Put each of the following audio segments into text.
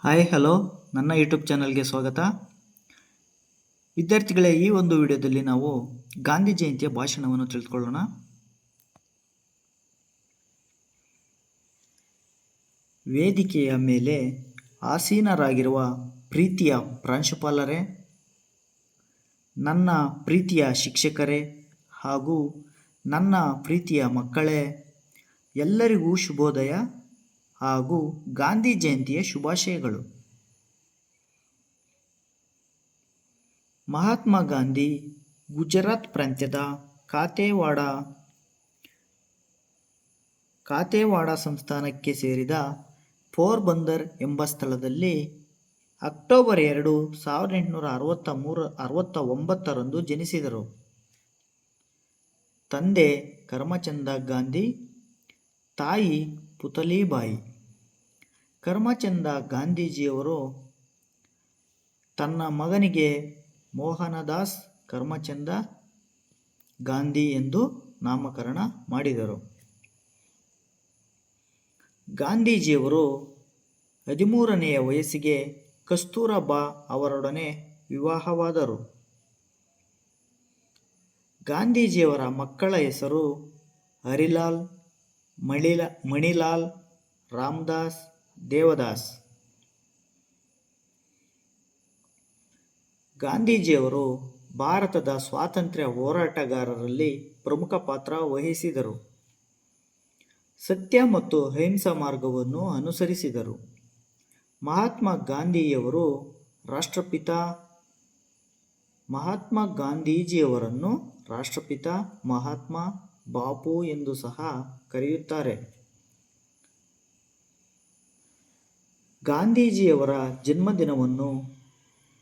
Hi hello, ನನ್ನ YouTube ಚಾನಲ್ಗೆ ಸ್ವಾಗತ. ವಿದ್ಯಾರ್ಥಿಗಳೇ, ಈ ಒಂದು ವಿಡಿಯೋದಲ್ಲಿ ನಾವು ಗಾಂಧಿ ಜಯಂತಿಯ ಭಾಷಣವನ್ನು ತಿಳಿದುಕೊಳ್ಳೋಣ. ವೇದಿಕೆಯ ಮೇಲೆ ಆಸೀನರಾಗಿರುವ ಪ್ರೀತಿಯ ಪ್ರಾಂಶುಪಾಲರೇ, ನನ್ನ ಪ್ರೀತಿಯ ಶಿಕ್ಷಕರೇ ಹಾಗೂ ನನ್ನ ಪ್ರೀತಿಯ ಮಕ್ಕಳೇ, ಎಲ್ಲರಿಗೂ ಶುಭೋದಯ ಹಾಗೂ ಗಾಂಧಿ ಜಯಂತಿಯ ಶುಭಾಶಯಗಳು. ಮಹಾತ್ಮ ಗಾಂಧಿ ಗುಜರಾತ್ ಪ್ರಾಂತ್ಯದ ಕಾತೆವಾಡ ಸಂಸ್ಥಾನಕ್ಕೆ ಸೇರಿದ ಪೋರ್ಬಂದರ್ ಎಂಬ ಸ್ಥಳದಲ್ಲಿ ಅಕ್ಟೋಬರ್ 2, 1869 ಜನಿಸಿದರು. ತಂದೆ ಕರಮಚಂದ ಗಾಂಧಿ, ತಾಯಿ ಪುತಲಿಬಾಯಿ. ಕರಮಚಂದ ಗಾಂಧೀಜಿಯವರು ತನ್ನ ಮಗನಿಗೆ ಮೋಹನದಾಸ್ ಕರಮಚಂದ ಗಾಂಧಿ ಎಂದು ನಾಮಕರಣ ಮಾಡಿದರು. ಗಾಂಧೀಜಿಯವರು 13ನೆಯ ವಯಸ್ಸಿಗೆ ಕಸ್ತೂರಬಾ ಅವರೊಡನೆ ವಿವಾಹವಾದರು. ಗಾಂಧೀಜಿಯವರ ಮಕ್ಕಳ ಹೆಸರು ಹರಿಲಾಲ್, ಮಣಿಲಾಲ್, ರಾಮದಾಸ್, ದೇವದಾಸ್. ಗಾಂಧೀಜಿಯವರು ಭಾರತದ ಸ್ವಾತಂತ್ರ್ಯ ಹೋರಾಟಗಾರರಲ್ಲಿ ಪ್ರಮುಖ ಪಾತ್ರ ವಹಿಸಿದರು. ಸತ್ಯ ಮತ್ತು ಅಹಿಂಸಾ ಮಾರ್ಗವನ್ನು ಅನುಸರಿಸಿದರು. ಮಹಾತ್ಮ ಗಾಂಧೀಜಿಯವರನ್ನು ರಾಷ್ಟ್ರಪಿತ ಮಹಾತ್ಮ ಬಾಪು ಎಂದು ಸಹ ಕರೆಯುತ್ತಾರೆ. ಗಾಂಧೀಜಿಯವರ ಜನ್ಮದಿನವನ್ನು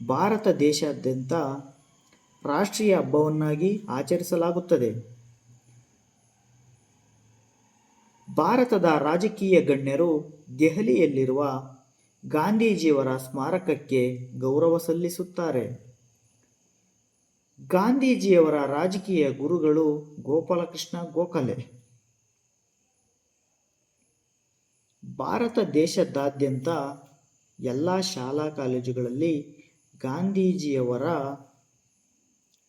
ಭಾರತ ದೇಶಾದ್ಯಂತ ರಾಷ್ಟ್ರೀಯ ಹಬ್ಬವನ್ನಾಗಿ ಆಚರಿಸಲಾಗುತ್ತದೆ. ಭಾರತದ ರಾಜಕೀಯ ಗಣ್ಯರು ದೆಹಲಿಯಲ್ಲಿರುವ ಗಾಂಧೀಜಿಯವರ ಸ್ಮಾರಕಕ್ಕೆ ಗೌರವ ಸಲ್ಲಿಸುತ್ತಾರೆ. ಗಾಂಧೀಜಿಯವರ ರಾಜಕೀಯ ಗುರುಗಳು ಗೋಪಾಲಕೃಷ್ಣ ಗೋಖಲೆ. ಭಾರತ ದೇಶದಾದ್ಯಂತ ಎಲ್ಲ ಶಾಲಾ ಕಾಲೇಜುಗಳಲ್ಲಿ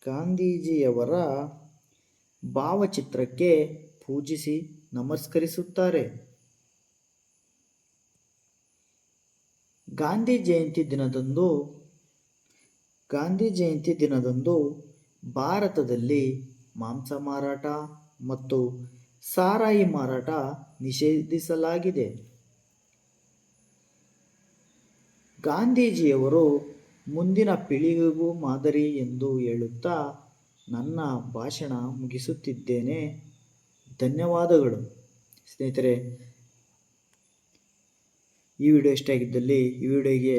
ಗಾಂಧೀಜಿಯವರ ಭಾವಚಿತ್ರಕ್ಕೆ ಪೂಜಿಸಿ ನಮಸ್ಕರಿಸುತ್ತಾರೆ. ಗಾಂಧಿ ಜಯಂತಿ ದಿನದಂದು ಭಾರತದಲ್ಲಿ ಮಾಂಸ ಮಾರಾಟ ಮತ್ತು ಸಾರಾಯಿ ಮಾರಾಟ ನಿಷೇಧಿಸಲಾಗಿದೆ. ಗಾಂಧೀಜಿಯವರು ಮುಂದಿನ ಪೀಳಿಗೆಗೂ ಮಾದರಿ ಎಂದು ಹೇಳುತ್ತಾ ನನ್ನ ಭಾಷಣ ಮುಗಿಸುತ್ತಿದ್ದೇನೆ. ಧನ್ಯವಾದಗಳು. ಸ್ನೇಹಿತರೆ, ಈ ವಿಡಿಯೋ ಇಷ್ಟ ಆಗಿದ್ದಲ್ಲಿ ಈ ವಿಡಿಯೋಗೆ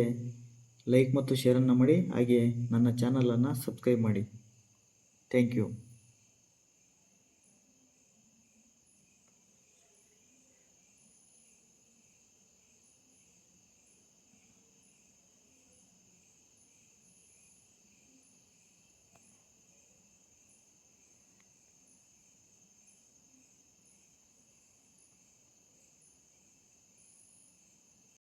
ಲೈಕ್ ಮತ್ತು ಶೇರನ್ನು ಮಾಡಿ, ಹಾಗೆ ನನ್ನ ಚಾನಲನ್ನು ಸಬ್ಸ್ಕ್ರೈಬ್ ಮಾಡಿ. Thank you.